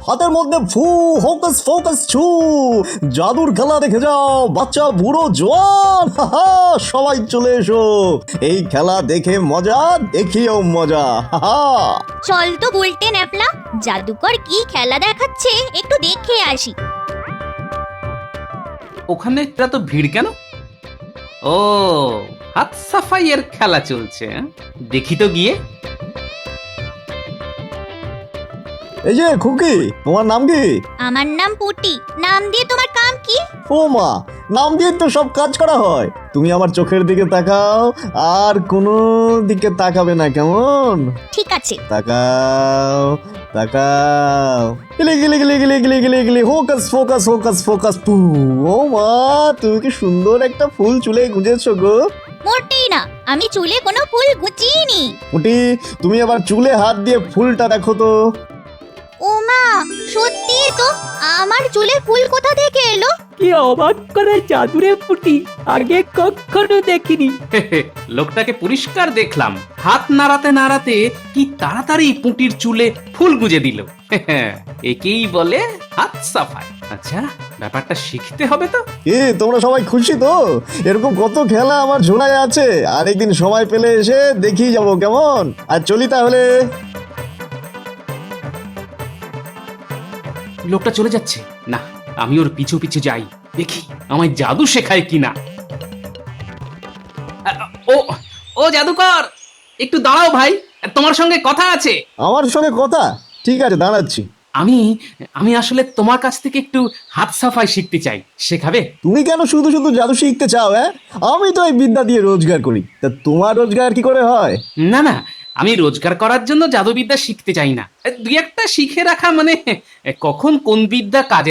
হাতের মধ্যে ফু হোকাস ফোকাস ছু, জাদুর খেলা দেখে যাও বাচ্চা বুড়ো জোয়ান, হাহা, সবাই চলে এসো, এই খেলা দেখে মজা দেখিও মজা, হাহা। চল তো বলতে ন্যাপলা, জাদুকর কি খেলা দেখাচ্ছে একটু দেখে আসি। ওখানে এত ভিড় কেন? ও, হাত সাফাইয়ের খেলা চলছে, হ্যাঁ? দেখি তো গিয়ে। এই যে খুকি, তোমার নাম কি? আমার নাম পুটি। নাম দিয়ে তোমার কাম কি? ও মা, নাম দিয়ে তো সব কাজ করা হয়। তুমি আমার চোখের দিকে তাকাও, আর কোনো দিকে তাকাবে না, কেমন? ঠিক আছে। তাকাও তাকাও, গিলি গিলি গিলি গিলি গিলি গিলি গিলি, হোকাস ফোকাস হোকাস ফোকাস পু। ও মা, তুমি কি সুন্দর একটা ফুল চুলে গুঁজেছো গো। মোটেই না, আমি চুলে কোনো ফুল গুছিনি। পুটি, তুমি আবার চুলে হাত দিয়ে ফুলটা দেখো তো। ও মা, সত্যি তো, আমার চুলে ফুল কোথা থেকে এলো? কি অবাক করা জাদুরে পুটি, আগে কখনো দেখিনি। লোকটাকে পরিষ্কার দেখলাম, হাত নাড়াতে নাড়াতে কি তাড়াতাড়ি পুঁটির চুলে ফুল গুজে দিল। একেই বলে হাত সাফাই। আচ্ছা, ব্যাপারটা শিখতে হবে তো। এ, তোমরা সবাই খুশি তো? এরকম কত খেলা আমার ঝোলায় আছে, আর একদিন সময় পেলে এসে দেখিয়ে যাবো, কেমন? আর চলি তাহলে। লোকটা চলে যাচ্ছে, না আমি ওর পিছু পিছু যাই, দেখি আমায় জাদু শেখায় কিনা। ও ও জাদুকর, একটু দাঁড়াও ভাই, তোমার সঙ্গে কথা আছে। আমার সঙ্গে কথা? ঠিক আছে, দাঁড়াচ্ছি। আমি আমি আসলে তোমার কাছ থেকে একটু হাত সাফাই শিখতে চাই, শেখাবে? তুমি কেন শুধু শুধু জাদু শিখতে চাও? হ্যাঁ, আমি তো এই বিদ্যা দিয়ে রোজগার করি, তা তোমার রোজগার কি করে হয়? না না, আমি রোজগার করার জন্য জাদুবিদ্যা শিখতে চাই না। দুই একটা শিখে রাখা মানে কখন কোন বিদ্যা কাজে